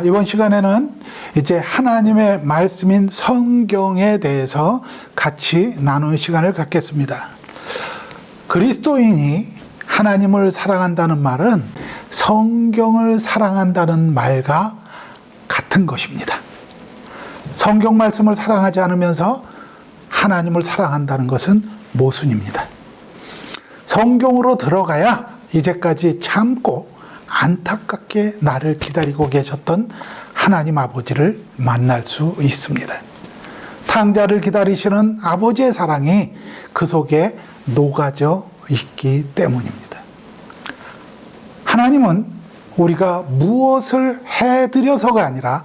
이번 시간에는 이제 하나님의 말씀인 성경에 대해서 같이 나누는 시간을 갖겠습니다. 그리스도인이 하나님을 사랑한다는 말은 성경을 사랑한다는 말과 같은 것입니다. 성경 말씀을 사랑하지 않으면서 하나님을 사랑한다는 것은 모순입니다. 성경으로 들어가야 이제까지 참고 안타깝게 나를 기다리고 계셨던 하나님 아버지를 만날 수 있습니다. 탕자를 기다리시는 아버지의 사랑이 그 속에 녹아져 있기 때문입니다. 하나님은 우리가 무엇을 해드려서가 아니라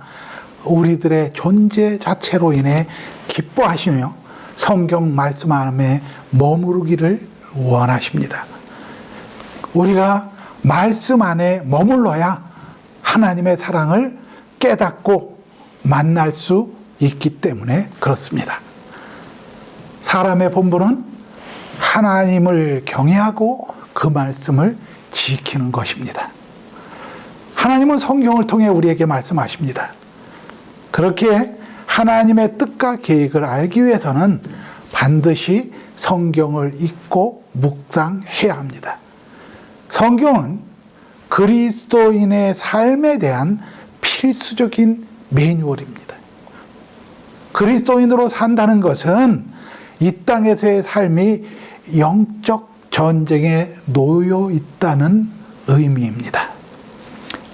우리들의 존재 자체로 인해 기뻐하시며 성경 말씀 안에 머무르기를 원하십니다. 우리가 말씀 안에 머물러야 하나님의 사랑을 깨닫고 만날 수 있기 때문에 그렇습니다. 사람의 본분은 하나님을 경외하고 그 말씀을 지키는 것입니다. 하나님은 성경을 통해 우리에게 말씀하십니다. 그렇게 하나님의 뜻과 계획을 알기 위해서는 반드시 성경을 읽고 묵상해야 합니다. 성경은 그리스도인의 삶에 대한 필수적인 매뉴얼입니다. 그리스도인으로 산다는 것은 이 땅에서의 삶이 영적 전쟁에 놓여 있다는 의미입니다.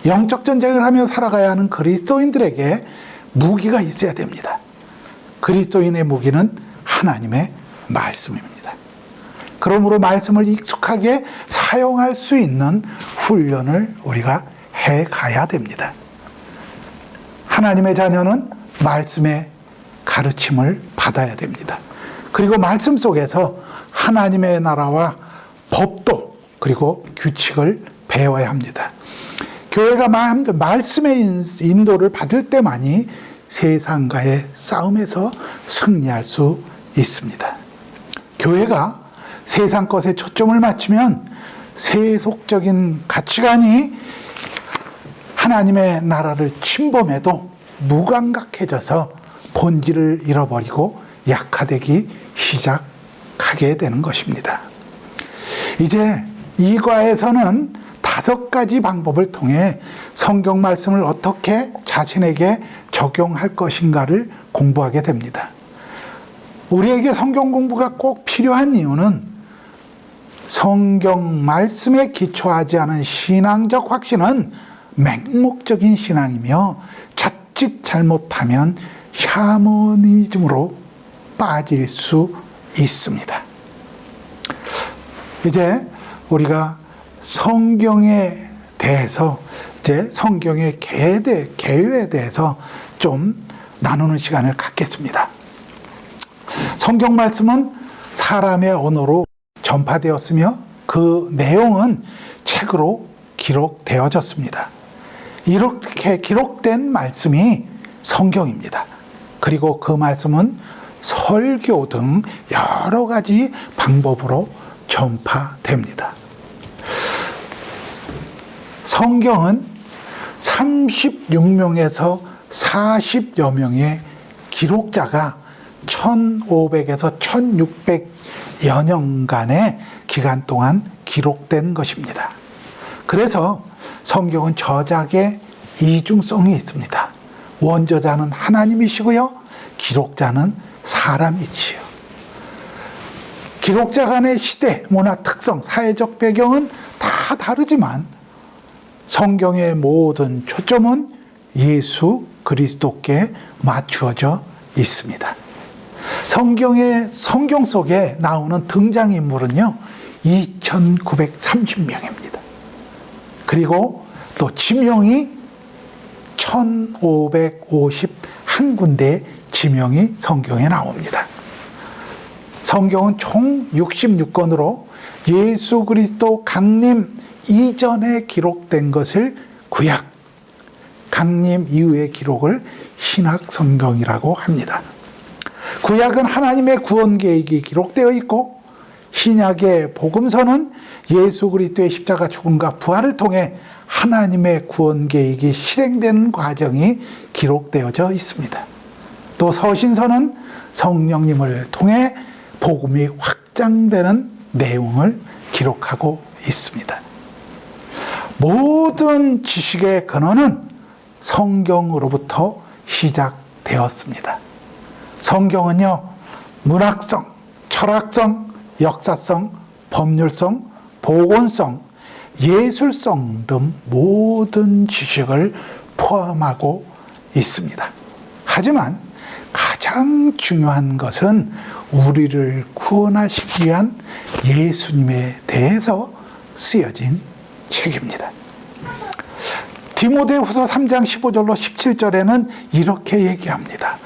영적 전쟁을 하며 살아가야 하는 그리스도인들에게 무기가 있어야 됩니다. 그리스도인의 무기는 하나님의 말씀입니다. 그러므로 말씀을 익숙하게 사용할 수 있는 훈련을 우리가 해가야 됩니다. 하나님의 자녀는 말씀의 가르침을 받아야 됩니다. 그리고 말씀 속에서 하나님의 나라와 법도 그리고 규칙을 배워야 합니다. 교회가 말씀의 인도를 받을 때만이 세상과의 싸움에서 승리할 수 있습니다. 교회가 세상 것에 초점을 맞추면 세속적인 가치관이 하나님의 나라를 침범해도 무감각해져서 본질을 잃어버리고 약화되기 시작하게 되는 것입니다. 이제 이 과에서는 5가지 방법을 통해 성경 말씀을 어떻게 자신에게 적용할 것인가를 공부하게 됩니다. 우리에게 성경 공부가 꼭 필요한 이유는 성경 말씀에 기초하지 않은 신앙적 확신은 맹목적인 신앙이며 자칫 잘못하면 샤머니즘으로 빠질 수 있습니다. 이제 우리가 성경에 대해서 이제 성경의 계율에 대해서 좀 나누는 시간을 갖겠습니다. 성경 말씀은 사람의 언어로 전파되었으며 그 내용은 책으로 기록되어졌습니다. 이렇게 기록된 말씀이 성경입니다. 그리고 그 말씀은 설교 등 여러 가지 방법으로 전파됩니다. 성경은 36명에서 40여 명의 기록자가 1500에서 1600여 년간의 기간 동안 기록된 것입니다. 그래서 성경은 저작의 이중성이 있습니다. 원저자는 하나님이시고요, 기록자는 사람이지요. 기록자 간의 시대, 문화 특성, 사회적 배경은 다 다르지만 성경의 모든 초점은 예수 그리스도께 맞추어져 있습니다. 성경 속에 나오는 등장인물은요 2930명입니다. 그리고 또 지명이 1551군데의 지명이 성경에 나옵니다. 성경은 총 66권으로 예수 그리스도 강림 이전에 기록된 것을 구약, 강림 이후의 기록을 신약 성경이라고 합니다. 구약은 하나님의 구원 계획이 기록되어 있고 신약의 복음서는 예수 그리스도의 십자가 죽음과 부활을 통해 하나님의 구원 계획이 실행되는 과정이 기록되어져 있습니다. 또 서신서는 성령님을 통해 복음이 확장되는 내용을 기록하고 있습니다. 모든 지식의 근원은 성경으로부터 시작되었습니다. 성경은요, 문학성, 철학성, 역사성, 법률성, 복원성, 예술성 등 모든 지식을 포함하고 있습니다. 하지만 가장 중요한 것은 우리를 구원하시기 위한 예수님에 대해서 쓰여진 책입니다. 디모데후서 3장 15절로 17절에는 이렇게 얘기합니다.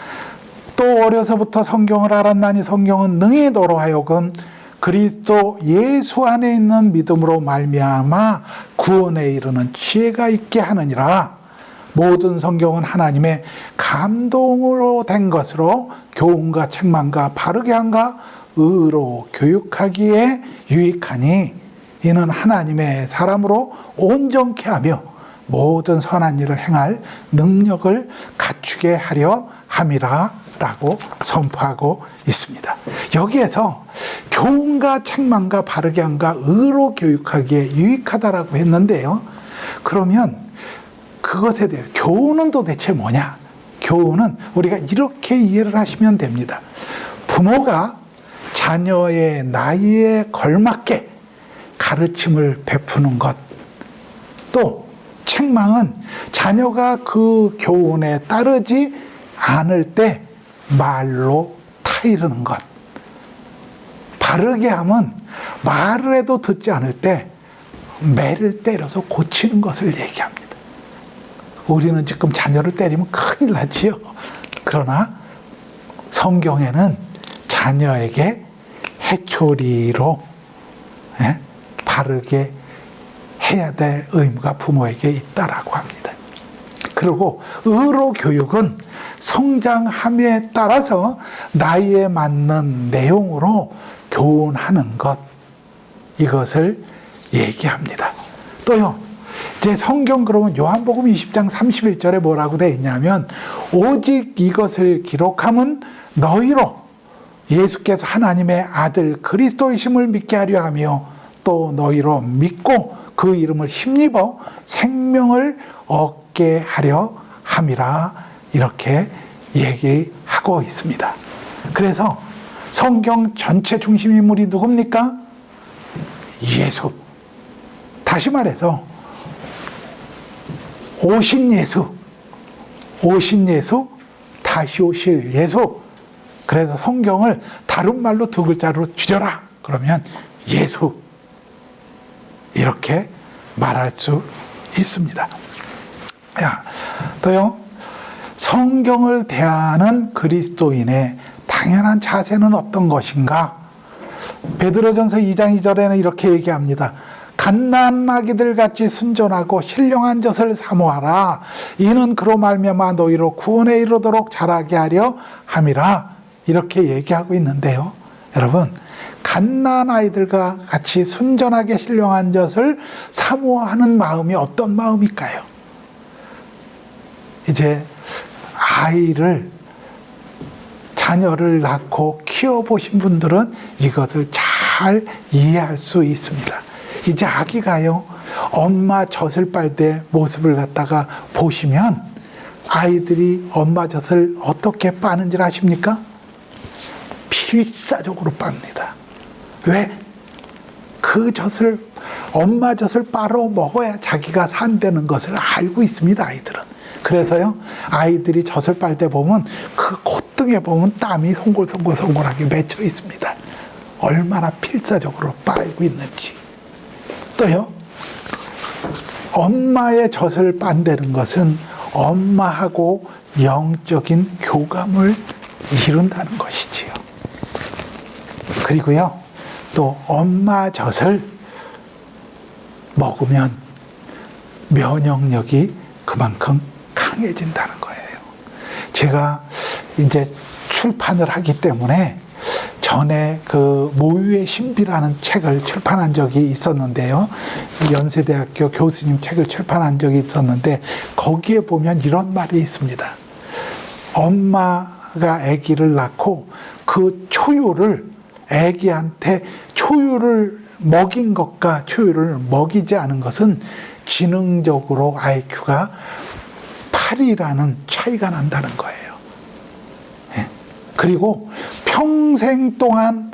또 어려서부터 성경을 알았나니 성경은 능히 너로 하여금 그리스도 예수 안에 있는 믿음으로 말미암아 구원에 이르는 지혜가 있게 하느니라. 모든 성경은 하나님의 감동으로 된 것으로 교훈과 책망과 바르게 함과 의로 교육하기에 유익하니 이는 하나님의 사람으로 온전케 하며 모든 선한 일을 행할 능력을 갖추게 하려 함이라 라고 선포하고 있습니다. 여기에서 교훈과 책망과 바르게 함과 의로 교육하기에 유익하다라고 했는데요. 그러면 그것에 대해서 교훈은 도대체 뭐냐? 교훈은 우리가 이렇게 이해를 하시면 됩니다. 부모가 자녀의 나이에 걸맞게 가르침을 베푸는 것, 또 책망은 자녀가 그 교훈에 따르지 않을 때 말로 타이르는 것, 바르게 함은 말을 해도 듣지 않을 때 매를 때려서 고치는 것을 얘기합니다. 우리는 지금 자녀를 때리면 큰일 나지요. 그러나 성경에는 자녀에게 해초리로 바르게 해야 될 의무가 부모에게 있다라고 합니다. 그리고 의로 교육은 성장함에 따라서 나이에 맞는 내용으로 교훈하는 것, 이것을 얘기합니다. 또요, 이제 성경 그러면 요한복음 20장 31절에 뭐라고 되어 있냐면 오직 이것을 기록함은 너희로 예수께서 하나님의 아들 그리스도이심을 믿게 하려 하며 또 너희로 믿고 그 이름을 힘입어 생명을 얻게 하려 함이라, 이렇게 얘기하고 있습니다. 그래서 성경 전체 중심 인물이 누굽니까? 예수. 다시 말해서 오신 예수, 다시 오실 예수. 그래서 성경을 다른 말로 두 글자로 줄여라 그러면 예수, 이렇게 말할 수 있습니다. 또요, 성경을 대하는 그리스도인의 당연한 자세는 어떤 것인가? 베드로전서 2장 2절에는 이렇게 얘기합니다. 갓난 아기들 같이 순전하고 신령한 젖을 사모하라. 이는 그로 말미암아 너희로 구원에 이르도록 자라게 하려 함이라. 이렇게 얘기하고 있는데요. 여러분, 갓난 아이들과 같이 순전하게 신령한 젖을 사모하는 마음이 어떤 마음일까요? 이제 자녀를 낳고 키워보신 분들은 이것을 잘 이해할 수 있습니다. 이제 아기가요, 엄마 젖을 빨 때 모습을 갖다가 보시면 아이들이 엄마 젖을 어떻게 빠는지 아십니까? 필사적으로 빱니다. 왜? 그 젖을, 엄마 젖을 빨아 먹어야 자기가 산다는 것을 알고 있습니다, 아이들은. 그래서요, 아이들이 젖을 빨 때 보면 그 콧등에 보면 땀이 송골송골하게 맺혀 있습니다. 얼마나 필사적으로 빨고 있는지. 또요, 엄마의 젖을 빤다는 것은 엄마하고 영적인 교감을 이룬다는 것이지요. 그리고요, 또 엄마 젖을 먹으면 면역력이 그만큼 강해진다는 거예요. 제가 이제 출판을 하기 때문에 전에 그 모유의 신비라는 책을 출판한 적이 있었는데요. 연세대학교 교수님 책을 출판한 적이 있었는데 거기에 보면 이런 말이 있습니다. 엄마가 아기를 낳고 그 초유를 아기한테 초유를 먹인 것과 초유를 먹이지 않은 것은 지능적으로 IQ가 8이라는 차이가 난다는 거예요. 그리고 평생 동안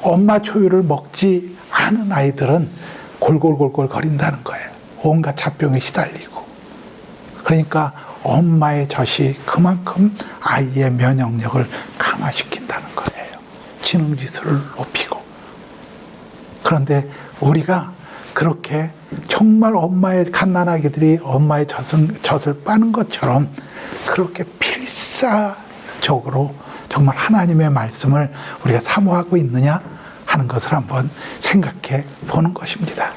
엄마 초유를 먹지 않은 아이들은 골골골골 거린다는 거예요. 온갖 잡병에 시달리고. 그러니까 엄마의 젖이 그만큼 아이의 면역력을 강화시킨다는 거예요. 지능지수를 높이고. 그런데 우리가 그렇게 정말 엄마의 갓난아기들이 엄마의 젖을 빠는 것처럼 그렇게 필사적으로 정말 하나님의 말씀을 우리가 사모하고 있느냐 하는 것을 한번 생각해 보는 것입니다.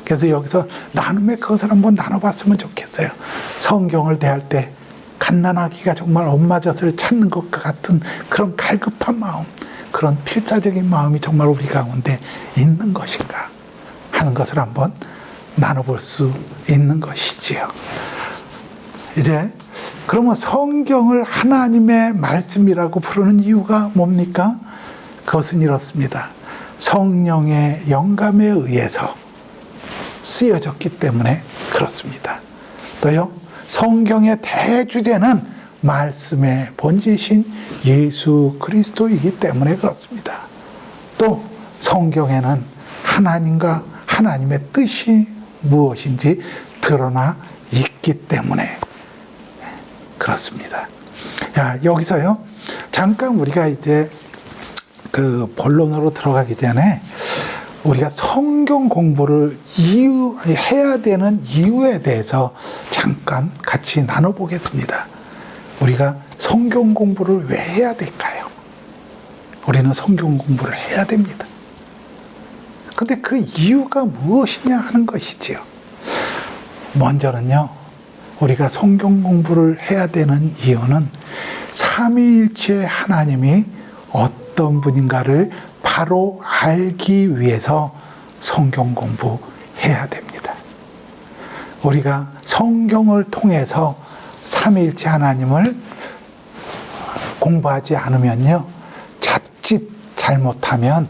그래서 여기서 나눔의 그것을 한번 나눠봤으면 좋겠어요. 성경을 대할 때 갓난아기가 정말 엄마 젖을 찾는 것과 같은 그런 갈급한 마음, 그런 필사적인 마음이 정말 우리 가운데 있는 것인가 하는 것을 한번 나눠볼 수 있는 것이지요. 이제 그러면 성경을 하나님의 말씀이라고 부르는 이유가 뭡니까? 그것은 이렇습니다. 성령의 영감에 의해서 쓰여졌기 때문에 그렇습니다. 또요, 성경의 대주제는 말씀의 본질이신 예수 그리스도이기 때문에 그렇습니다. 또 성경에는 하나님과 하나님의 뜻이 무엇인지 드러나 있기 때문에 그렇습니다. 여기서요, 잠깐 우리가 이제 그 본론으로 들어가기 전에 우리가 성경 공부를 해야 되는 이유에 대해서 잠깐 같이 나눠보겠습니다. 우리가 성경 공부를 왜 해야 될까요? 우리는 성경 공부를 해야 됩니다. 근데 그 이유가 무엇이냐 하는 것이지요. 먼저는요, 우리가 성경 공부를 해야 되는 이유는 삼위일체 하나님이 어떤 분인가를 바로 알기 위해서 성경 공부해야 됩니다. 우리가 성경을 통해서 삼위일체 하나님을 공부하지 않으면요, 자칫 잘못하면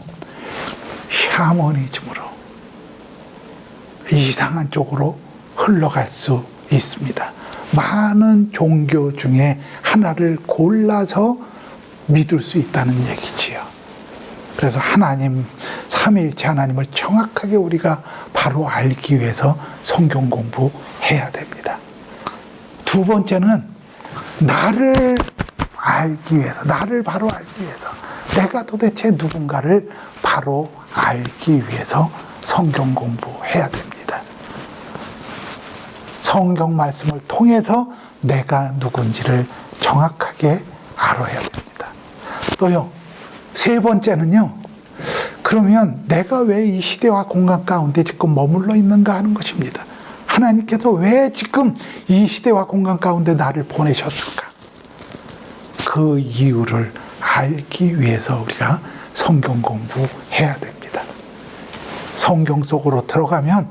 샤머니즘으로 이상한 쪽으로 흘러갈 수 있습니다. 많은 종교 중에 하나를 골라서 믿을 수 있다는 얘기지요. 그래서 하나님, 삼위일체 하나님을 정확하게 우리가 바로 알기 위해서 성경 공부해야 됩니다. 두 번째는 나를 알기 위해서, 나를 바로 알기 위해서, 내가 도대체 누군가를 바로 알기 위해서 성경 공부해야 됩니다. 성경 말씀을 통해서 내가 누군지를 정확하게 알아야 됩니다. 또요, 세 번째는요, 그러면 내가 왜 이 시대와 공간 가운데 지금 머물러 있는가 하는 것입니다. 하나님께서 왜 지금 이 시대와 공간 가운데 나를 보내셨을까? 그 이유를 알기 위해서 우리가 성경 공부해야 됩니다. 성경 속으로 들어가면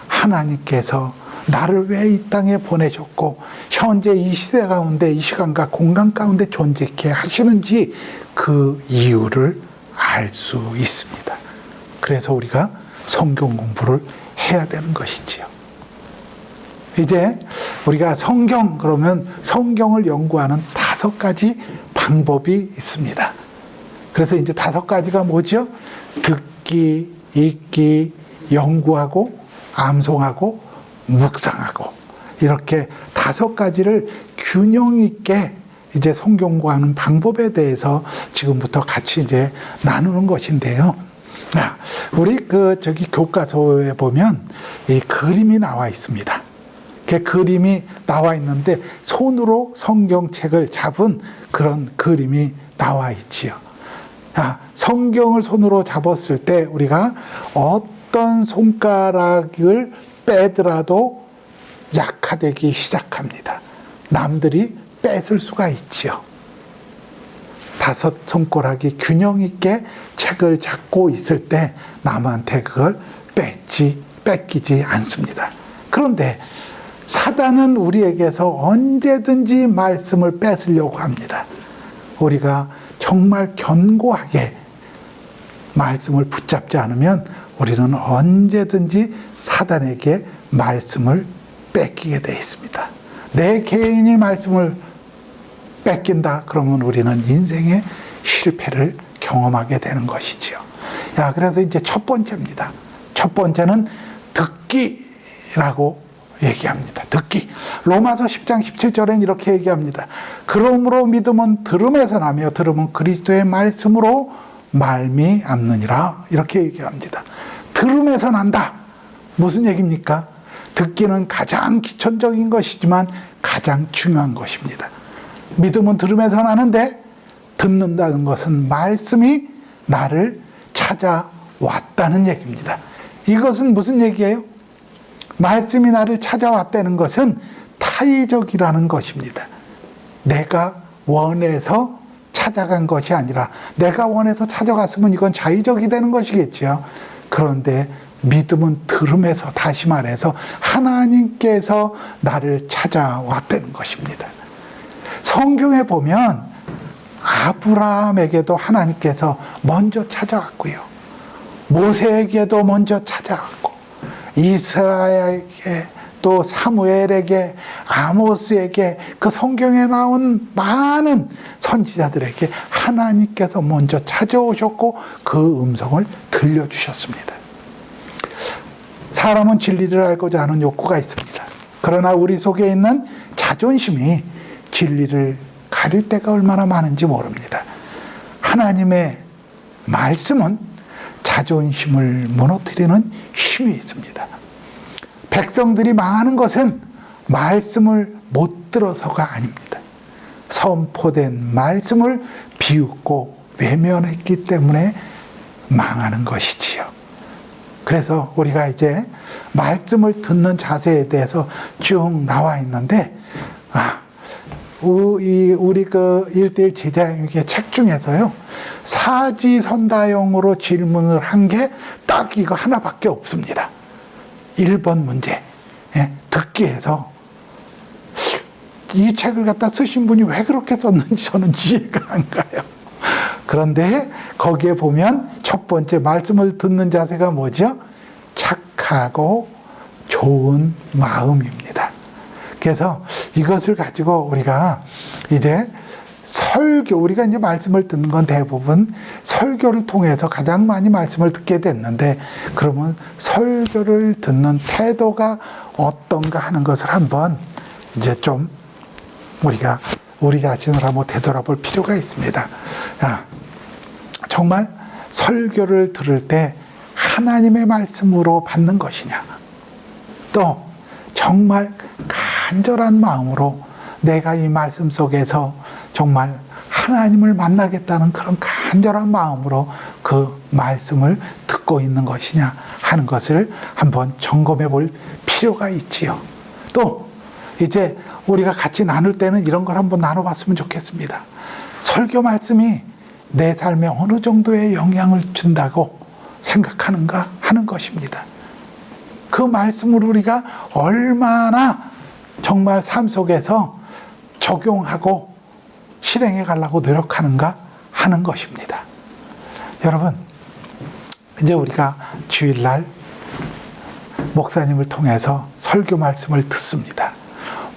하나님께서 나를 왜 이 땅에 보내셨고 현재 이 시대 가운데, 이 시간과 공간 가운데 존재케 하시는지 그 이유를 알 수 있습니다. 그래서 우리가 성경 공부를 해야 되는 것이지요. 이제 우리가 성경, 그러면 성경을 연구하는 5가지 방법이 있습니다. 그래서 이제 5가지가 뭐죠? 듣기, 읽기, 연구하고, 암송하고, 묵상하고, 이렇게 5가지를 균형 있게 이제 성경 공부하는 방법에 대해서 지금부터 같이 이제 나누는 것인데요. 우리 교과서에 보면 이 그림이 나와 있습니다. 그 그림이 나와 있는데 손으로 성경책을 잡은 그런 그림이 나와 있지요. 성경을 손으로 잡았을 때 우리가 어떤 손가락을 빼더라도 약화되기 시작합니다. 남들이 뺏을 수가 있지요. 다섯 손가락이 균형 있게 책을 잡고 있을 때 남한테 그걸 뺏기지 않습니다. 그런데 사단은 우리에게서 언제든지 말씀을 뺏으려고 합니다. 우리가 정말 견고하게 말씀을 붙잡지 않으면 우리는 언제든지 사단에게 말씀을 뺏기게 되어 있습니다. 내 개인이 말씀을 뺏긴다 그러면 우리는 인생의 실패를 경험하게 되는 것이지요. 그래서 이제 첫 번째입니다. 첫 번째는 듣기라고 얘기합니다. 듣기. 로마서 10장 17절엔 이렇게 얘기합니다. 그러므로 믿음은 들음에서 나며 들음은 그리스도의 말씀으로 말미암느니라. 이렇게 얘기합니다. 들음에서 난다. 무슨 얘기입니까? 듣기는 가장 기본적인 것이지만 가장 중요한 것입니다. 믿음은 들음에서 나는데 듣는다는 것은 말씀이 나를 찾아왔다는 얘기입니다. 이것은 무슨 얘기예요? 말씀이 나를 찾아왔다는 것은 타의적이라는 것입니다. 내가 원해서 찾아간 것이 아니라 내가 원해서 찾아갔으면 이건 자의적이 되는 것이겠죠. 그런데 믿음은 들음에서, 다시 말해서 하나님께서 나를 찾아왔다는 것입니다. 성경에 보면 아브라함에게도 하나님께서 먼저 찾아왔고요. 모세에게도 먼저 찾아왔고, 이스라엘에게, 또 사무엘에게, 아모스에게, 그 성경에 나온 많은 선지자들에게 하나님께서 먼저 찾아오셨고 그 음성을 들려주셨습니다. 사람은 진리를 알고자 하는 욕구가 있습니다. 그러나 우리 속에 있는 자존심이 진리를 가릴 때가 얼마나 많은지 모릅니다. 하나님의 말씀은 자존심을 무너뜨리는 힘이 있습니다. 백성들이 망하는 것은 말씀을 못 들어서가 아닙니다. 선포된 말씀을 비웃고 외면했기 때문에 망하는 것이지요. 그래서 우리가 이제 말씀을 듣는 자세에 대해서 쭉 나와 있는데, 우리 그 1:1 제자교육의 책 중에서요, 사지선다형으로 질문을 한 게 딱 이거 하나밖에 없습니다. 1번 문제. 듣기에서 이 책을 갖다 쓰신 분이 왜 그렇게 썼는지 저는 이해가 안 가요. 그런데 거기에 보면 첫 번째 말씀을 듣는 자세가 뭐죠? 착하고 좋은 마음입니다. 그래서 이것을 가지고 우리가 이제 우리가 이제 말씀을 듣는 건 대부분 설교를 통해서 가장 많이 말씀을 듣게 됐는데, 그러면 설교를 듣는 태도가 어떤가 하는 것을 한번 이제 좀 우리가 우리 자신을 한번 되돌아볼 필요가 있습니다. 정말 설교를 들을 때 하나님의 말씀으로 받는 것이냐, 또 정말 간절한 마음으로 내가 이 말씀 속에서 정말 하나님을 만나겠다는 그런 간절한 마음으로 그 말씀을 듣고 있는 것이냐 하는 것을 한번 점검해 볼 필요가 있지요. 또 이제 우리가 같이 나눌 때는 이런 걸 한번 나눠봤으면 좋겠습니다. 설교 말씀이 내 삶에 어느 정도의 영향을 준다고 생각하는가 하는 것입니다. 그 말씀을 우리가 얼마나 정말 삶 속에서 적용하고 실행해 가려고 노력하는가 하는 것입니다. 여러분, 이제 우리가 주일날 목사님을 통해서 설교 말씀을 듣습니다.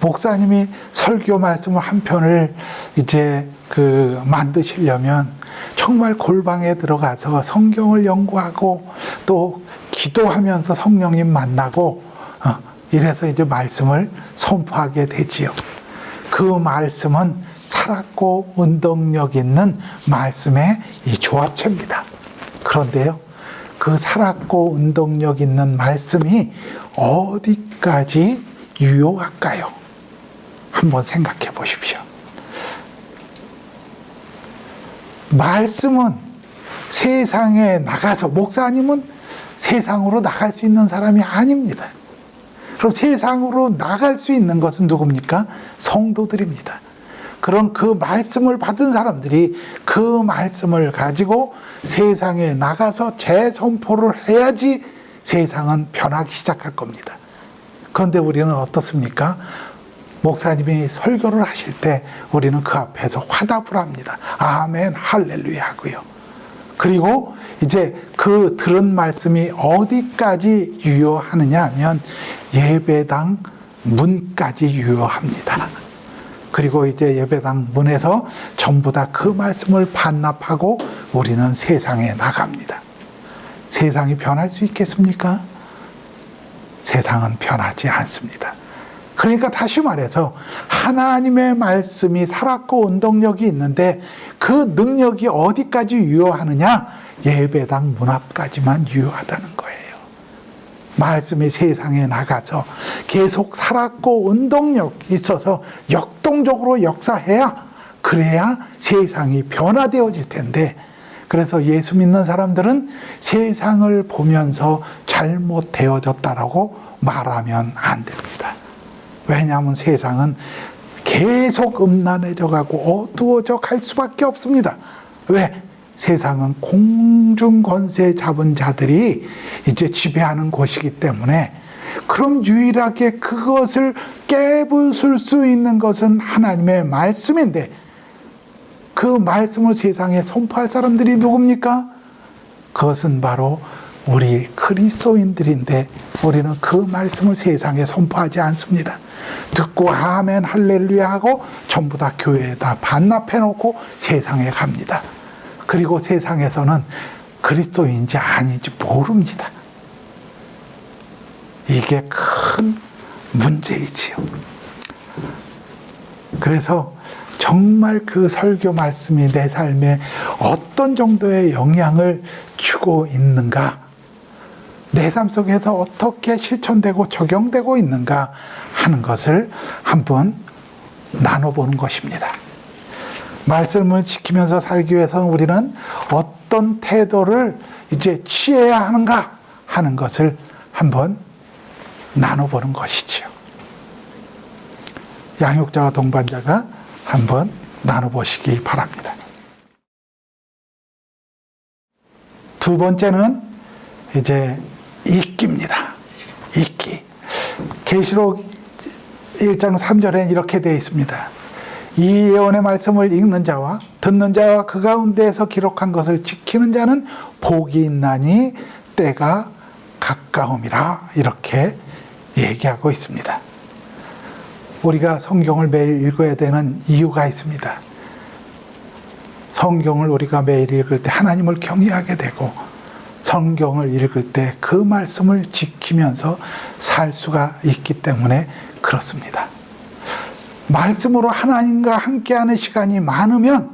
목사님이 설교 말씀을 한 편을 이제 만드시려면 정말 골방에 들어가서 성경을 연구하고 또 기도하면서 성령님 만나고 이래서 이제 말씀을 선포하게 되지요. 그 말씀은 살았고 운동력 있는 말씀의 이 조합체입니다. 그런데요, 그 살았고 운동력 있는 말씀이 어디까지 유효할까요? 한번 생각해 보십시오. 말씀은 세상에 나가서, 목사님은 세상으로 나갈 수 있는 사람이 아닙니다. 그럼 세상으로 나갈 수 있는 것은 누굽니까? 성도들입니다. 그런 그 말씀을 받은 사람들이 그 말씀을 가지고 세상에 나가서 재선포를 해야지 세상은 변하기 시작할 겁니다. 그런데 우리는 어떻습니까? 목사님이 설교를 하실 때 우리는 그 앞에서 화답을 합니다. 아멘, 할렐루야 하고요. 그리고 이제 그 들은 말씀이 어디까지 유효하느냐 하면 예배당 문까지 유효합니다. 그리고 이제 예배당 문에서 전부 다 그 말씀을 반납하고 우리는 세상에 나갑니다. 세상이 변할 수 있겠습니까? 세상은 변하지 않습니다. 그러니까 다시 말해서 하나님의 말씀이 살았고 운동력이 있는데 그 능력이 어디까지 유효하느냐? 예배당 문 앞까지만 유효하다는 거예요. 말씀이 세상에 나가서 계속 살았고 운동력이 있어서 역동적으로 역사해야, 그래야 세상이 변화되어질 텐데, 그래서 예수 믿는 사람들은 세상을 보면서 잘못되어졌다라고 말하면 안 됩니다. 왜냐하면 세상은 계속 음란해져 가고 어두워져 갈 수밖에 없습니다. 왜? 세상은 공중 권세 잡은 자들이 이제 지배하는 곳이기 때문에, 그럼 유일하게 그것을 깨부술 수 있는 것은 하나님의 말씀인데, 그 말씀을 세상에 선포할 사람들이 누굽니까? 그것은 바로 우리 그리스도인들인데, 우리는 그 말씀을 세상에 선포하지 않습니다. 듣고 아멘 할렐루야 하고 전부 다 교회에다 반납해 놓고 세상에 갑니다. 그리고 세상에서는 그리스도인지 아닌지 모릅니다. 이게 큰 문제이지요. 그래서 정말 그 설교 말씀이 내 삶에 어떤 정도의 영향을 주고 있는가, 내 삶 속에서 어떻게 실천되고 적용되고 있는가 하는 것을 한번 나눠보는 것입니다. 말씀을 지키면서 살기 위해서는 우리는 어떤 태도를 이제 취해야 하는가 하는 것을 한번 나눠보는 것이지요. 양육자와 동반자가 한번 나눠보시기 바랍니다. 두 번째는 이제 읽기입니다. 읽기. 계시록 1장 3절에 이렇게 되어 있습니다. 이 예언의 말씀을 읽는 자와 듣는 자와 그 가운데에서 기록한 것을 지키는 자는 복이 있나니 때가 가까움이라, 이렇게 얘기하고 있습니다. 우리가 성경을 매일 읽어야 되는 이유가 있습니다. 성경을 우리가 매일 읽을 때 하나님을 경외하게 되고, 성경을 읽을 때 그 말씀을 지키면서 살 수가 있기 때문에 그렇습니다. 말씀으로 하나님과 함께하는 시간이 많으면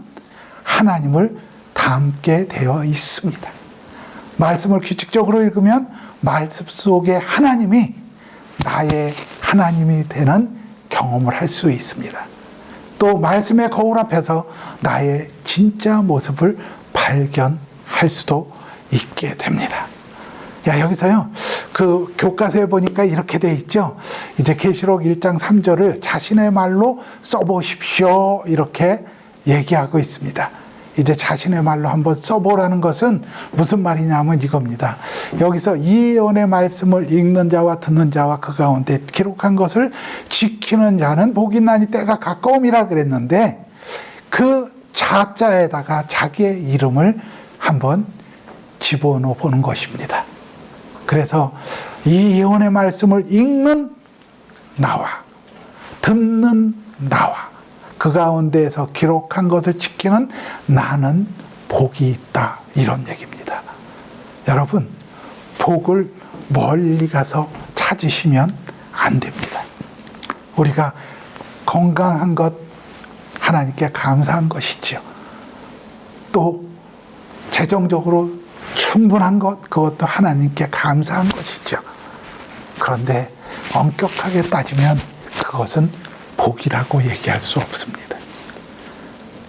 하나님을 닮게 되어 있습니다. 말씀을 규칙적으로 읽으면 말씀 속에 하나님이 나의 하나님이 되는 경험을 할 수 있습니다. 또 말씀의 거울 앞에서 나의 진짜 모습을 발견할 수도 있게 됩니다. 여기서요, 그 교과서에 보니까 이렇게 돼 있죠. 이제 계시록 1장 3절을 자신의 말로 써보십시오, 이렇게 얘기하고 있습니다. 이제 자신의 말로 한번 써보라는 것은 무슨 말이냐면 이겁니다. 여기서 이 예언의 말씀을 읽는 자와 듣는 자와 그 가운데 기록한 것을 지키는 자는 복이 있나니 때가 가까움이라 그랬는데, 그 자자에다가 자기의 이름을 한번 집어넣어 보는 것입니다. 그래서 이 예언의 말씀을 읽는 나와 듣는 나와 그 가운데에서 기록한 것을 지키는 나는 복이 있다, 이런 얘기입니다. 여러분, 복을 멀리 가서 찾으시면 안 됩니다. 우리가 건강한 것 하나님께 감사한 것이지요. 또 재정적으로 충분한 것, 그것도 하나님께 감사한 것이죠. 그런데 엄격하게 따지면 그것은 복이라고 얘기할 수 없습니다.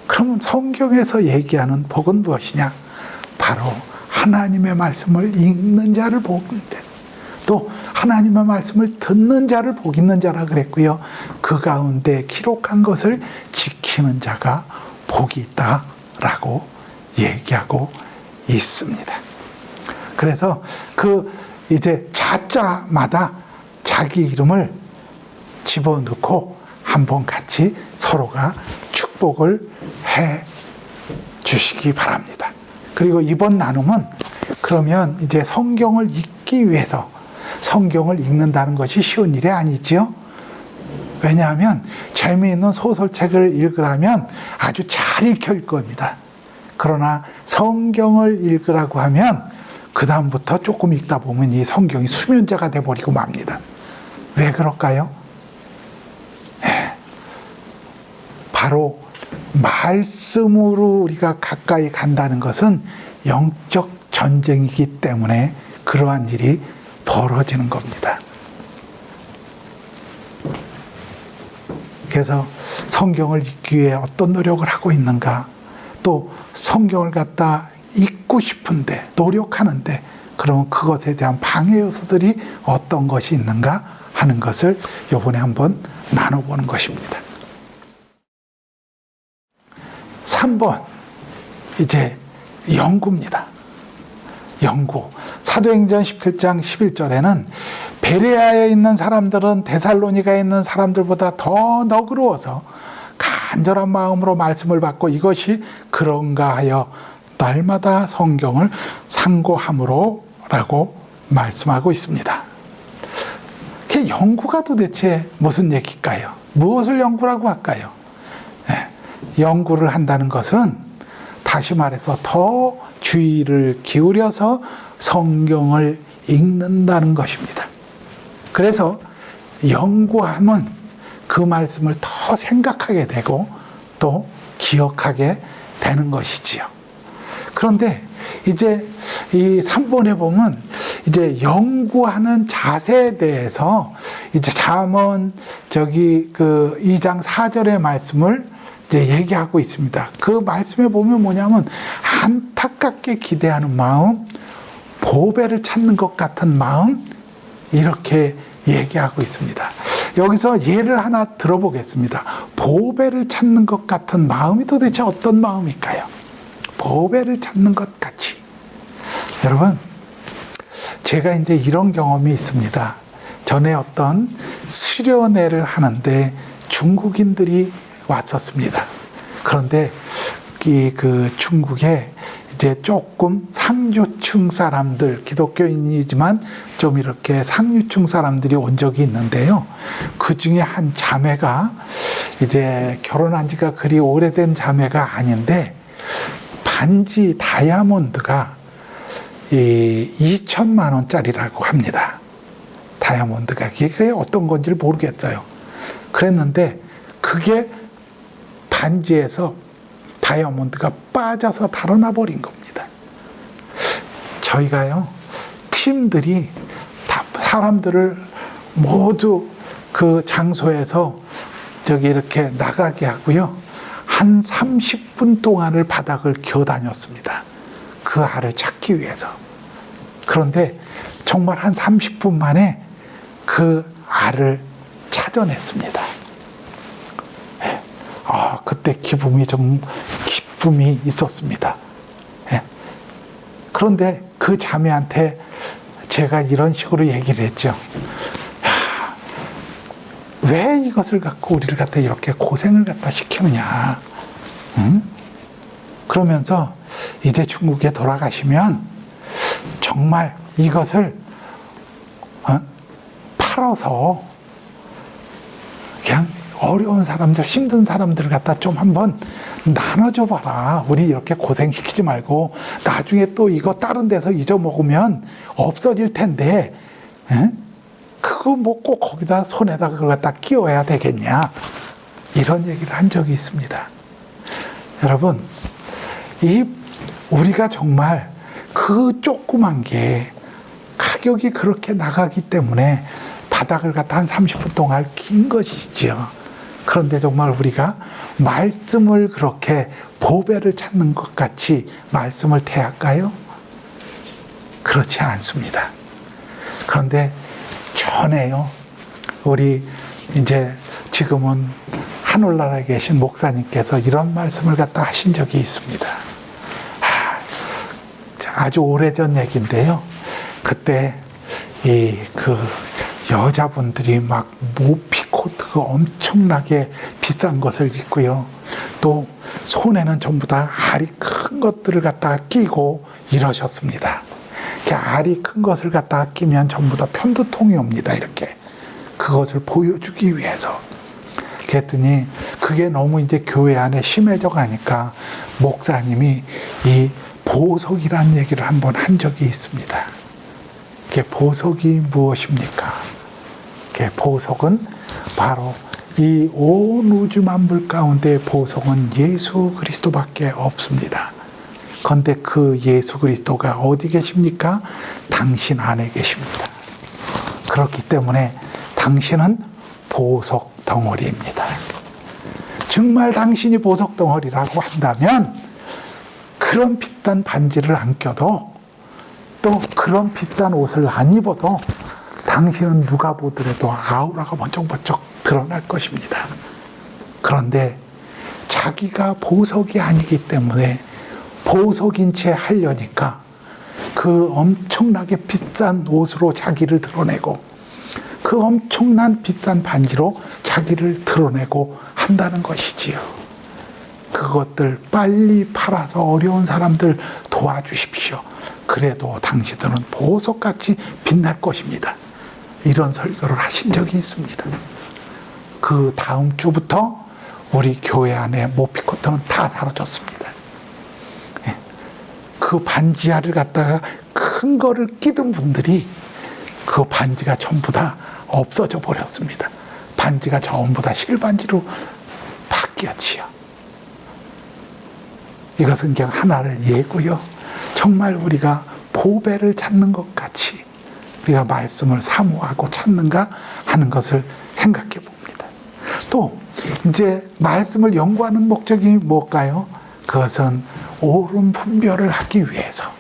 그럼 성경에서 얘기하는 복은 무엇이냐? 바로 하나님의 말씀을 읽는 자를 복인데, 또 하나님의 말씀을 듣는 자를 복 있는 자라 그랬고요. 그 가운데 기록한 것을 지키는 자가 복이 있다라고 얘기하고 있습니다. 그래서 이제 자자마다 자기 이름을 집어넣고 한번 같이 서로가 축복을 해 주시기 바랍니다. 그리고 이번 나눔은 그러면 이제 성경을 읽기 위해서 성경을 읽는다는 것이 쉬운 일이 아니지요. 왜냐하면 재미있는 소설책을 읽으라면 아주 잘 읽힐 겁니다. 그러나 성경을 읽으라고 하면 그 다음부터 조금 읽다 보면 이 성경이 수면제가 돼버리고 맙니다. 왜 그럴까요? 바로 말씀으로 우리가 가까이 간다는 것은 영적 전쟁이기 때문에 그러한 일이 벌어지는 겁니다. 그래서 성경을 읽기 위해 어떤 노력을 하고 있는가, 또 성경을 갖다 읽고 싶은데 노력하는데 그러면 그것에 대한 방해 요소들이 어떤 것이 있는가 하는 것을 이번에 한번 나눠보는 것입니다. 3번 이제 연구입니다. 연구. 사도행전 17장 11절에는 베레아에 있는 사람들은 데살로니가에 있는 사람들보다 더 너그러워서 간절한 마음으로 말씀을 받고 이것이 그런가 하여 날마다 성경을 상고함으로 라고 말씀하고 있습니다. 그 연구가 도대체 무슨 얘기일까요? 무엇을 연구라고 할까요? 연구를 한다는 것은 다시 말해서 더 주의를 기울여서 성경을 읽는다는 것입니다. 그래서 연구하면 그 말씀을 더 생각하게 되고 또 기억하게 되는 것이지요. 그런데 이제 이 3번에 보면 이제 연구하는 자세에 대해서 이제 잠언 2장 4절의 말씀을 이제 얘기하고 있습니다. 그 말씀에 보면 뭐냐면 안타깝게 기대하는 마음, 보배를 찾는 것 같은 마음, 이렇게 얘기하고 있습니다. 여기서 예를 하나 들어보겠습니다. 보배를 찾는 것 같은 마음이 도대체 어떤 마음일까요? 보배를 찾는 것 같이. 여러분, 제가 이제 이런 경험이 있습니다. 전에 어떤 수련회를 하는데 중국인들이 왔었습니다. 그런데 그 중국에 이제 조금 상류층 사람들, 기독교인이지만 좀 이렇게 상류층 사람들이 온 적이 있는데요. 그 중에 한 자매가 이제 결혼한 지가 그리 오래된 자매가 아닌데 반지 다이아몬드가 2천만 원짜리라고 합니다. 다이아몬드가 그게 어떤 건지를 모르겠어요. 그랬는데 그게 반지에서 다이아몬드가 빠져서 달아나 버린 겁니다. 저희가요, 팀들이 다 사람들을 모두 그 장소에서 이렇게 나가게 하고요. 한 30분 동안을 바닥을 기어다녔습니다. 그 알을 찾기 위해서. 그런데 정말 한 30분 만에 그 알을 찾아냈습니다. 그때 기쁨이 있었습니다. 그런데 그 자매한테 제가 이런 식으로 얘기를 했죠. 왜 이것을 갖고 우리를 갖다 이렇게 고생을 갖다 시키느냐. 응? 그러면서 이제 중국에 돌아가시면 정말 이것을 팔아서 그냥 어려운 사람들, 힘든 사람들을 갖다 좀 한번 나눠줘 봐라. 우리 이렇게 고생시키지 말고 나중에 또 이거 다른 데서 잊어먹으면 없어질 텐데, 그거 뭐 꼭 거기다 손에다 그걸 갖다 끼워야 되겠냐. 이런 얘기를 한 적이 있습니다. 여러분, 우리가 정말 그 조그만 게 가격이 그렇게 나가기 때문에 바닥을 갖다 한 30분 동안 긴 것이죠. 그런데 정말 우리가 말씀을 그렇게 보배를 찾는 것 같이 말씀을 대할까요? 그렇지 않습니다. 그런데 전에요. 우리 이제 지금은 하늘나라에 계신 목사님께서 이런 말씀을 갖다 하신 적이 있습니다. 아주 오래전 얘기인데요. 그때 그 여자분들이 막 모피코트가 엄청나게 비싼 것을 입고요. 또 손에는 전부 다 알이 큰 것들을 갖다가 끼고 이러셨습니다. 알이 큰 것을 갖다가 끼면 전부 다 편두통이 옵니다. 이렇게 그것을 보여주기 위해서. 그랬더니 그게 너무 이제 교회 안에 심해져 가니까 목사님이 이 보석이라는 얘기를 한번 한 적이 있습니다. 그게 보석이 무엇입니까? 그게 보석은 바로 이 온 우주 만물 가운데 보석은 예수 그리스도밖에 없습니다. 그런데 그 예수 그리스도가 어디 계십니까? 당신 안에 계십니다. 그렇기 때문에 당신은 보석 덩어리입니다. 정말 당신이 보석 덩어리라고 한다면 그런 비싼 반지를 안 껴도 또 그런 비싼 옷을 안 입어도 당신은 누가 보더라도 아우라가 번쩍번쩍 드러날 것입니다. 그런데 자기가 보석이 아니기 때문에 보석인 채 하려니까 그 엄청나게 비싼 옷으로 자기를 드러내고 그 엄청난 비싼 반지로 자기를 드러내고 한다는 것이지요. 그것들 빨리 팔아서 어려운 사람들 도와주십시오. 그래도 당신들은 보석같이 빛날 것입니다. 이런 설교를 하신 적이 있습니다. 그 다음 주부터 우리 교회 안에 모피코트는 다 사라졌습니다. 그 반지하를 갖다가 큰 거를 끼던 분들이 그 반지가 전부 다 없어져 버렸습니다. 반지가 전부 다 실반지로 바뀌었지요. 이것은 그냥 하나를 예고요. 정말 우리가 보배를 찾는 것 같이 우리가 말씀을 사모하고 찾는가 하는 것을 생각해 봅니다. 또 이제 말씀을 연구하는 목적이 뭘까요? 그것은 옳은 분별을 하기 위해서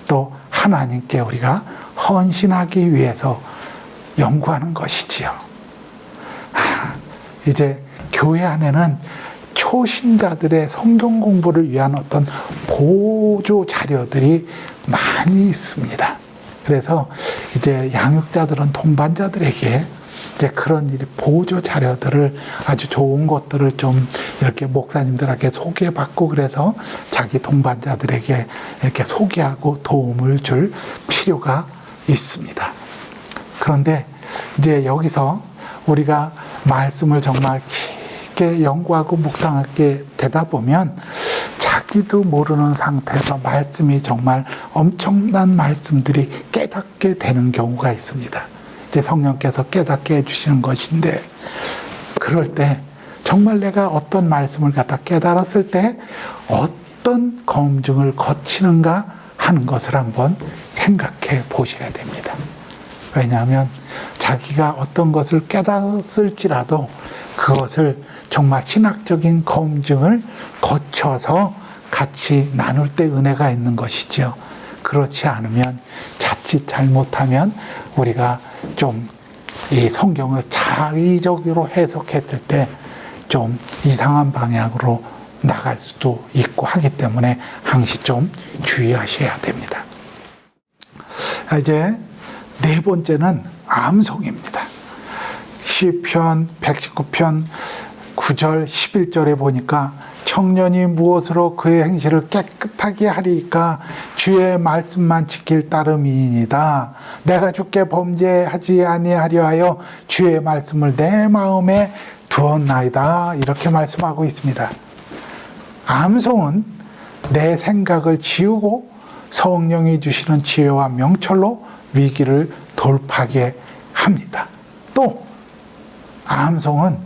또 하나님께 우리가 헌신하기 위해서 연구하는 것이지요. 이제 교회 안에는 초신자들의 성경 공부를 위한 어떤 보조 자료들이 많이 있습니다. 그래서 이제 양육자들은 동반자들에게 이제 그런 보조 자료들을 아주 좋은 것들을 좀 이렇게 목사님들에게 소개받고 그래서 자기 동반자들에게 이렇게 소개하고 도움을 줄 필요가 있습니다. 그런데 이제 여기서 우리가 말씀을 정말 깊게 연구하고 묵상하게 되다 보면 자기도 모르는 상태에서 말씀이 정말 엄청난 말씀들이 깨닫게 되는 경우가 있습니다. 이제 성령께서 깨닫게 해주시는 것인데 그럴 때 정말 내가 어떤 말씀을 갖다 깨달았을 때 어떤 검증을 거치는가 하는 것을 한번 생각해 보셔야 됩니다. 왜냐하면 자기가 어떤 것을 깨달았을지라도 그것을 정말 신학적인 검증을 거쳐서 같이 나눌 때 은혜가 있는 것이죠. 그렇지 않으면 자칫 잘못하면 우리가 좀 이 성경을 자의적으로 해석했을 때 좀 이상한 방향으로 나갈 수도 있고 하기 때문에 항시 좀 주의하셔야 됩니다. 이제 네 번째는 암송입니다. 시편 119편 9절 11절에 보니까 청년이 무엇으로 그의 행실을 깨끗하게 하리까 주의 말씀만 지킬 따름이니이다. 내가 주께 범죄하지 아니하려 하여 주의 말씀을 내 마음에 두었나이다. 이렇게 말씀하고 있습니다. 암송은 내 생각을 지우고 성령이 주시는 지혜와 명철로 위기를 돌파하게 합니다. 또 암송은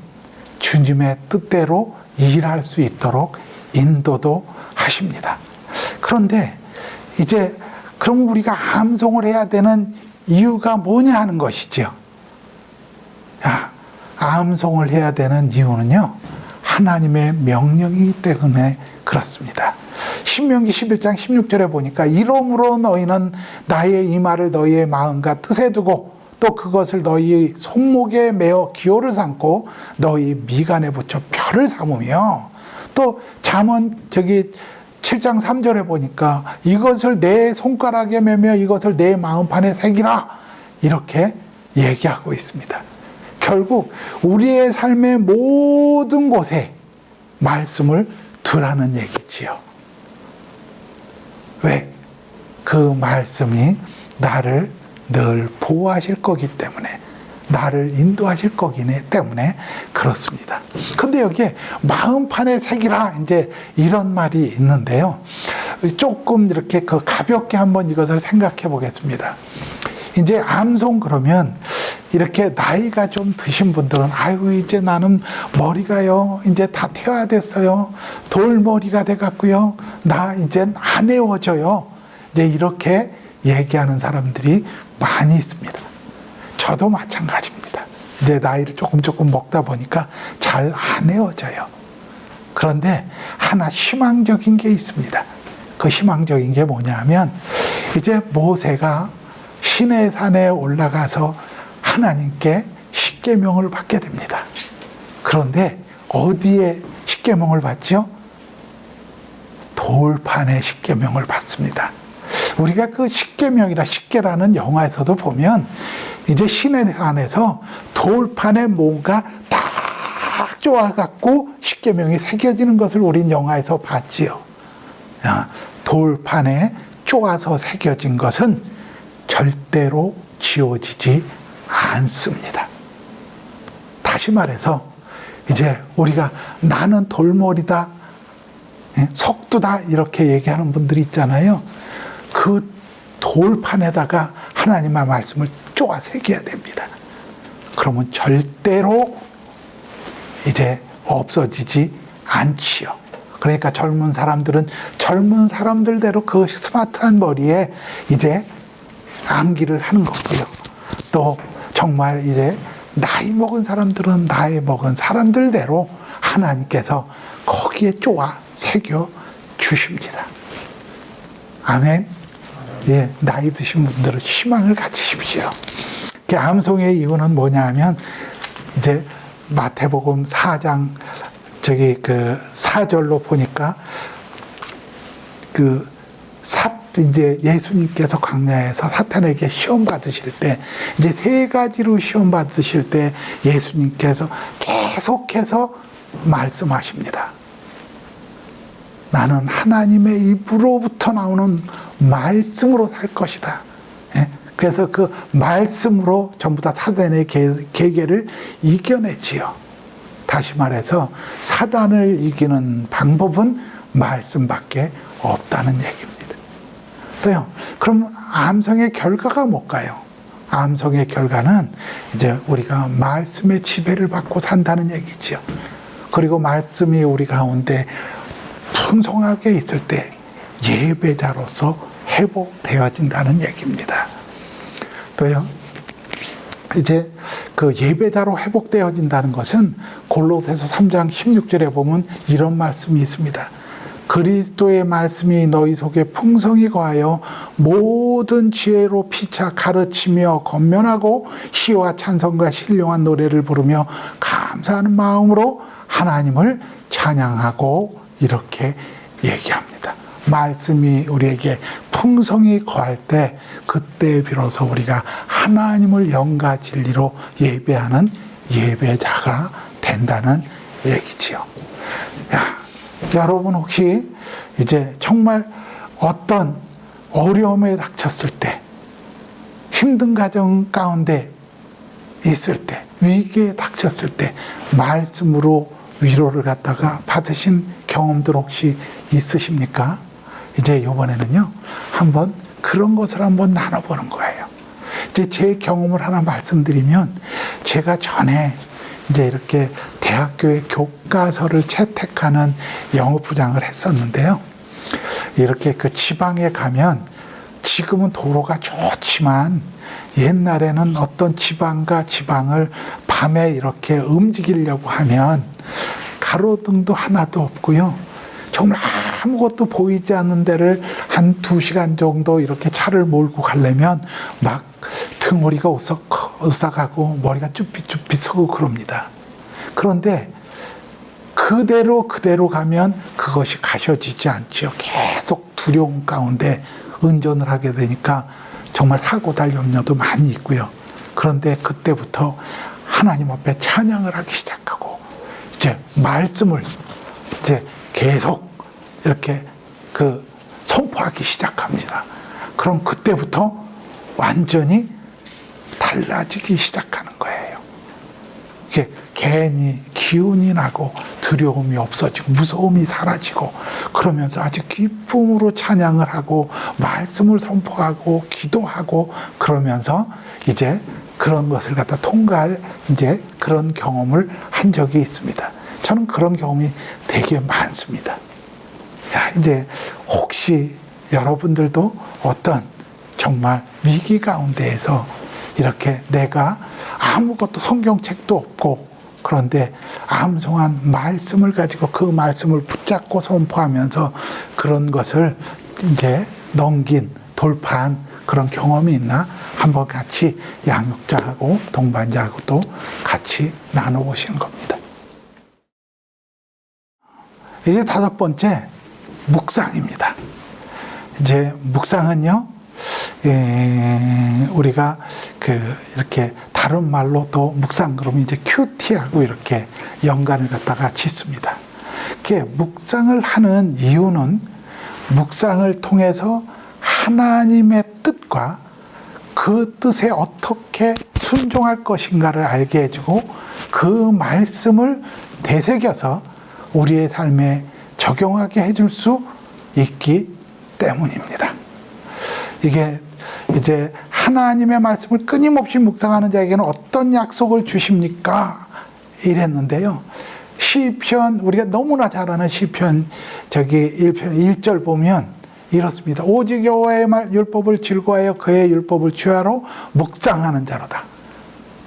주님의 뜻대로 일할 수 있도록 인도도 하십니다. 그런데 이제 그럼 우리가 암송을 해야 되는 이유가 뭐냐 하는 것이죠. 암송을 해야 되는 이유는요, 하나님의 명령이기 때문에 그렇습니다. 신명기 11장 16절에 보니까 이러므로 너희는 나의 이 말을 너희의 마음과 뜻에 두고 또 그것을 너희 손목에 메어 기호를 삼고 너희 미간에 붙여 표를 삼으며, 또 잠언 7장 3절에 보니까 이것을 내 손가락에 매며 이것을 내 마음판에 새기라, 이렇게 얘기하고 있습니다. 결국 우리의 삶의 모든 곳에 말씀을 두라는 얘기지요. 왜? 그 말씀이 나를 늘 보호하실 거기 때문에, 나를 인도하실 거기 때문에 그렇습니다. 근데 여기에 마음판에 새기라, 이제 이런 말이 있는데요. 조금 이렇게 가볍게 한번 이것을 생각해 보겠습니다. 이제 암송 그러면 이렇게 나이가 좀 드신 분들은 아유 이제 나는 머리가요 이제 다 퇴화됐어요, 돌머리가 돼갖고요 나 이젠 안 애워져요, 이제 이렇게 얘기하는 사람들이 많이 있습니다. 저도 마찬가지입니다. 이제 나이를 조금 먹다 보니까 잘 안 애워져요. 그런데 하나 희망적인 게 있습니다. 그 희망적인 게 뭐냐면, 이제 모세가 시내산에 올라가서 하나님께 십계명을 받게 됩니다. 그런데 어디에 십계명을 받죠? 돌판에 십계명을 받습니다. 우리가 그 십계명이라 십계라는 영화에서도 보면 이제 시내산에서 돌판에 뭔가 딱 좋아갖고 십계명이 새겨지는 것을 우린 영화에서 봤지요. 돌판에 쪼아서 새겨진 것은 절대로 지워지지 않습니다. 다시 말해서 이제 우리가 나는 돌머리다, 석두다 이렇게 얘기하는 분들이 있잖아요. 그 돌판에다가 하나님의 말씀을 쪼아 새겨야 됩니다. 그러면 절대로 이제 없어지지 않지요. 그러니까 젊은 사람들은 젊은 사람들대로 그 스마트한 머리에 이제 암기를 하는 거고요. 또 정말 이제 나이 먹은 사람들은 나이 먹은 사람들대로 하나님께서 거기에 쪼아 새겨 주십니다. 아멘. 예, 나이 드신 분들은 희망을 가지십시오. 암송의 이유는 뭐냐 하면, 이제 마태복음 4장 4절로 보니까 이제 예수님께서 광야에서 사탄에게 시험 받으실 때, 이제 3가지로 시험 받으실 때 예수님께서 계속해서 말씀하십니다. 나는 하나님의 입으로부터 나오는 말씀으로 살 것이다. 그래서 그 말씀으로 전부 다 사단의 계계를 이겨내지요. 다시 말해서 사단을 이기는 방법은 말씀밖에 없다는 얘기입니다. 또요, 그럼 암송의 결과가 뭘까요? 암송의 결과는 이제 우리가 말씀의 지배를 받고 산다는 얘기죠. 그리고 말씀이 우리 가운데 풍성하게 있을 때 예배자로서 회복되어진다는 얘기입니다. 또요, 이제 그 예배자로 회복되어진다는 것은 골로새서 3장 16절에 보면 이런 말씀이 있습니다. 그리스도의 말씀이 너희 속에 풍성히 거하여 모든 지혜로 피차 가르치며 권면하고 시와 찬송과 신령한 노래를 부르며 감사하는 마음으로 하나님을 찬양하고, 이렇게 얘기합니다. 말씀이 우리에게 풍성히 거할 때, 그때 비로소 우리가 하나님을 영과 진리로 예배하는 예배자가 된다는 얘기지요. 여러분 혹시 이제 정말 어떤 어려움에 닥쳤을 때, 힘든 가정 가운데 있을 때, 위기에 닥쳤을 때 말씀으로 위로를 갖다가 받으신 경험들 혹시 있으십니까? 이제 이번에는요, 한번 그런 것을 한번 나눠보는 거예요. 이제 제 경험을 하나 말씀드리면, 제가 전에 이제 이렇게 대학교의 교과서를 채택하는 영업부장을 했었는데요. 이렇게 그 지방에 가면, 지금은 도로가 좋지만 옛날에는 어떤 지방과 지방을 밤에 이렇게 움직이려고 하면 가로등도 하나도 없고요, 정말 아무것도 보이지 않는 데를 한 2시간 정도 이렇게 차를 몰고 가려면 막 등허리가 오싹하고 머리가 쭈삣쭈삣 서고 그럽니다. 그런데 그대로 가면 그것이 가셔지지 않지요. 계속 두려움 가운데 운전을 하게 되니까 정말 사고 날 염려도 많이 있고요. 그런데 그때부터 하나님 앞에 찬양을 하기 시작하고 이제 말씀을 이제 계속 이렇게 선포하기 시작합니다. 그럼 그때부터 완전히 달라지기 시작하는 거예요. 이게 괜히 기운이 나고 두려움이 없어지고 무서움이 사라지고 그러면서 아주 기쁨으로 찬양을 하고 말씀을 선포하고 기도하고 그러면서 이제 그런 것을 갖다 통과할 이제 그런 경험을 한 적이 있습니다. 저는 그런 경험이 되게 많습니다. 이제 혹시 여러분들도 어떤 정말 위기 가운데에서 이렇게 내가 아무것도 성경책도 없고 그런데 암송한 말씀을 가지고 그 말씀을 붙잡고 선포하면서 그런 것을 이제 넘긴 돌파한 그런 경험이 있나 한번 같이 양육자하고 동반자하고 또 같이 나눠보시는 겁니다. 이제 5번째 묵상입니다. 이제 묵상은요, 우리가 이렇게 다른 말로 또 묵상 그러면 이제 큐티하고 이렇게 연관을 갖다가 짓습니다. 묵상을 하는 이유는 묵상을 통해서 하나님의 뜻과 그 뜻에 어떻게 순종할 것인가를 알게 해주고 그 말씀을 되새겨서 우리의 삶에 적용하게 해줄 수 있기 때문입니다. 이게 이제 하나님의 말씀을 끊임없이 묵상하는 자에게는 어떤 약속을 주십니까? 이랬는데요. 시편, 우리가 너무나 잘 아는 시편 1편 1절 보면 이렇습니다. 오직 여호와의 율법을 즐거워하여 그의 율법을 주야로 묵상하는 자로다.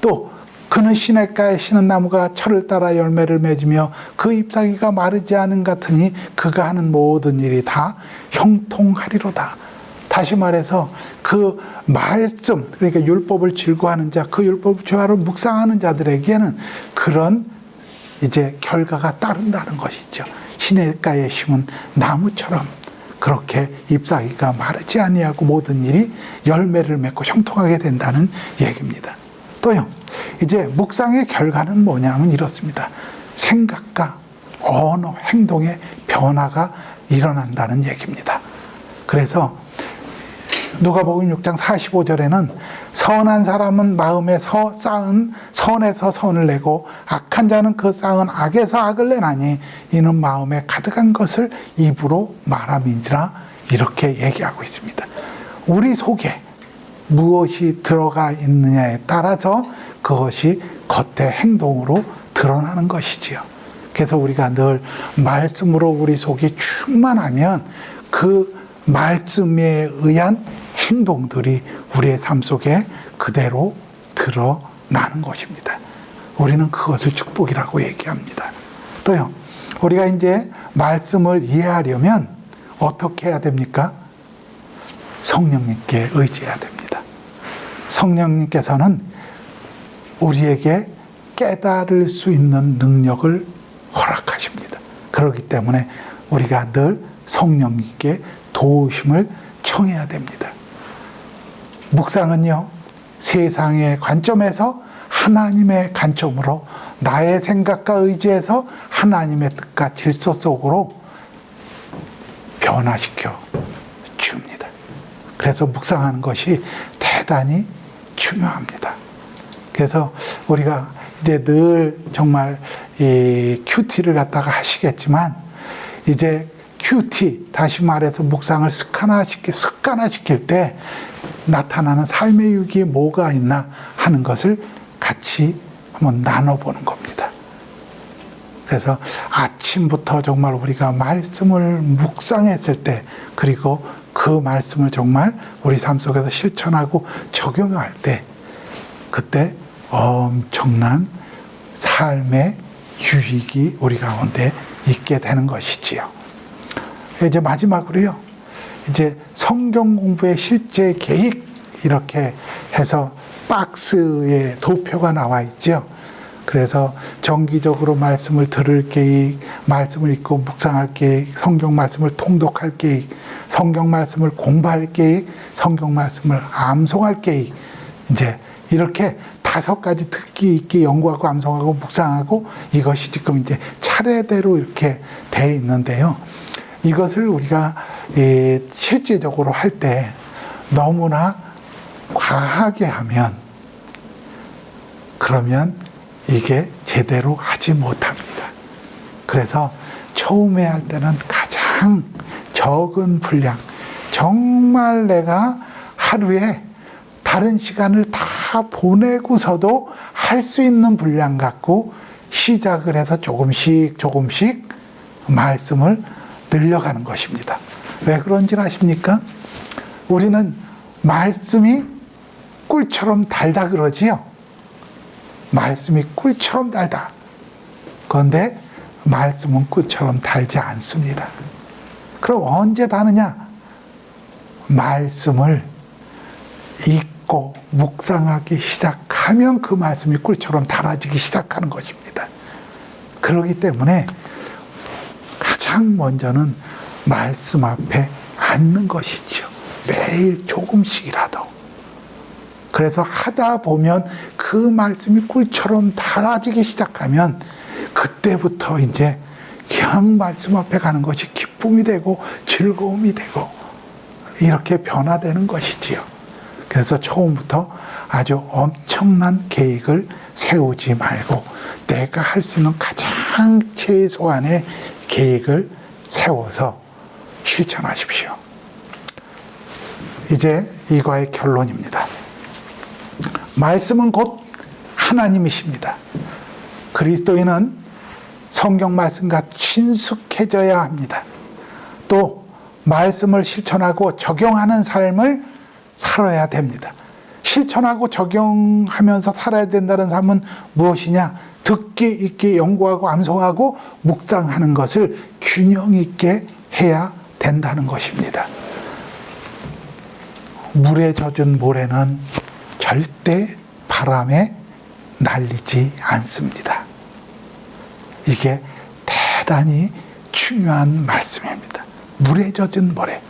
또 그는 시냇가에 심은 나무가 철을 따라 열매를 맺으며 그 잎사귀가 마르지 않은 같으니 그가 하는 모든 일이 다 형통하리로다. 다시 말해서 그 말씀, 그러니까 율법을 즐거워하는 자, 그 율법을 주야로 묵상하는 자들에게는 그런 이제 결과가 따른다는 것이죠. 시냇가에 심은 나무처럼 그렇게 잎사귀가 마르지 아니하고 모든 일이 열매를 맺고 형통하게 된다는 얘기입니다. 또요, 이제 묵상의 결과는 뭐냐면 이렇습니다. 생각과 언어, 행동의 변화가 일어난다는 얘기입니다. 그래서 누가복음 6장 45절에는 선한 사람은 마음에 쌓은 선에서 선을 내고 악한 자는 그 쌓은 악에서 악을 내나니 이는 마음에 가득한 것을 입으로 말함인지라 이렇게 얘기하고 있습니다. 우리 속에 무엇이 들어가 있느냐에 따라서 그것이 겉의 행동으로 드러나는 것이지요. 그래서 우리가 늘 말씀으로 우리 속이 충만하면 그 말씀에 의한 행동들이 우리의 삶 속에 그대로 드러나는 것입니다. 우리는 그것을 축복이라고 얘기합니다. 또요, 우리가 이제 말씀을 이해하려면 어떻게 해야 됩니까? 성령님께 의지해야 됩니다. 성령님께서는 우리에게 깨달을 수 있는 능력을 허락하십니다. 그렇기 때문에 우리가 늘 성령님께 도우심을 청해야 됩니다. 묵상은요, 세상의 관점에서 하나님의 관점으로 나의 생각과 의지에서 하나님의 뜻과 질서 속으로 변화시켜 줍니다. 그래서 묵상하는 것이 대단히 중요합니다. 그래서 우리가 이제 늘 정말 이 큐티를 갖다가 하시겠지만 이제 큐티, 다시 말해서 묵상을 습관화시킬 때 나타나는 삶의 유익이 뭐가 있나 하는 것을 같이 한번 나눠보는 겁니다. 그래서 아침부터 정말 우리가 말씀을 묵상했을 때 그리고 그 말씀을 정말 우리 삶 속에서 실천하고 적용할 때 그때 엄청난 삶의 유익이 우리 가운데 있게 되는 것이지요. 이제 마지막으로요. 이제 성경 공부의 실제 계획 이렇게 해서 박스에 도표가 나와 있죠. 그래서 정기적으로 말씀을 들을 계획, 말씀을 읽고 묵상할 계획, 성경 말씀을 통독할 계획, 성경 말씀을 공부할 계획, 성경 말씀을 암송할 계획, 이제 이렇게 5가지 특기 있게 연구하고 암송하고 묵상하고, 이것이 지금 이제 차례대로 이렇게 돼 있는데요. 이것을 우리가 실제적으로 할 때 너무나 과하게 하면, 그러면 이게 제대로 하지 못합니다. 그래서 처음에 할 때는 가장 적은 분량, 정말 내가 하루에 다른 시간을 다 보내고서도 할 수 있는 분량 갖고 시작을 해서 조금씩 말씀을 늘려가는 것입니다. 왜 그런지 아십니까? 우리는 말씀이 꿀처럼 달다 그러지요. 말씀이 꿀처럼 달다. 그런데 말씀은 꿀처럼 달지 않습니다. 그럼 언제 다느냐? 말씀을 읽고 묵상하기 시작하면 그 말씀이 꿀처럼 달아지기 시작하는 것입니다. 그렇기 때문에 가장 먼저는 말씀 앞에 앉는 것이죠. 매일 조금씩이라도. 그래서 하다 보면 그 말씀이 꿀처럼 달아지기 시작하면 그때부터 이제 그냥 말씀 앞에 가는 것이 기쁨이 되고 즐거움이 되고 이렇게 변화되는 것이지요. 그래서 처음부터 아주 엄청난 계획을 세우지 말고 내가 할 수 있는 가장 최소한의 계획을 세워서 실천하십시오. 이제 이거의 결론입니다. 말씀은 곧 하나님이십니다. 그리스도인은 성경 말씀과 친숙해져야 합니다. 또 말씀을 실천하고 적용하는 삶을 살아야 됩니다. 실천하고 적용하면서 살아야 된다는 삶은 무엇이냐? 듣기, 읽기, 연구하고 암송하고 묵상하는 것을 균형 있게 해야 된다는 것입니다. 물에 젖은 모래는 절대 바람에 날리지 않습니다. 이게 대단히 중요한 말씀입니다. 물에 젖은 모래,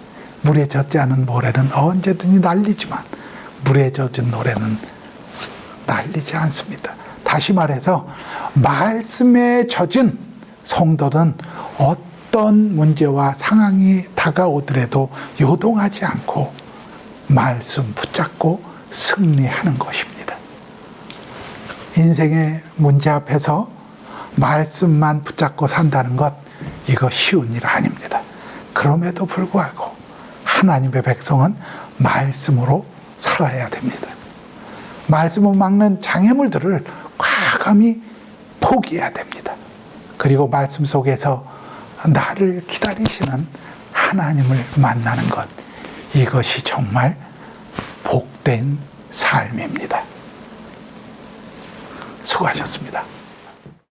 물에 젖지 않은 모래는 언제든지 날리지만 물에 젖은 모래는 날리지 않습니다. 다시 말해서 말씀에 젖은 성도는 어떤 문제와 상황이 다가오더라도 요동하지 않고 말씀 붙잡고 승리하는 것입니다. 인생의 문제 앞에서 말씀만 붙잡고 산다는 것, 이거 쉬운 일 아닙니다. 그럼에도 불구하고 하나님의 백성은 말씀으로 살아야 됩니다. 말씀을 막는 장애물들을 과감히 포기해야 됩니다. 그리고 말씀 속에서 나를 기다리시는 하나님을 만나는 것, 이것이 정말 복된 삶입니다. 수고하셨습니다.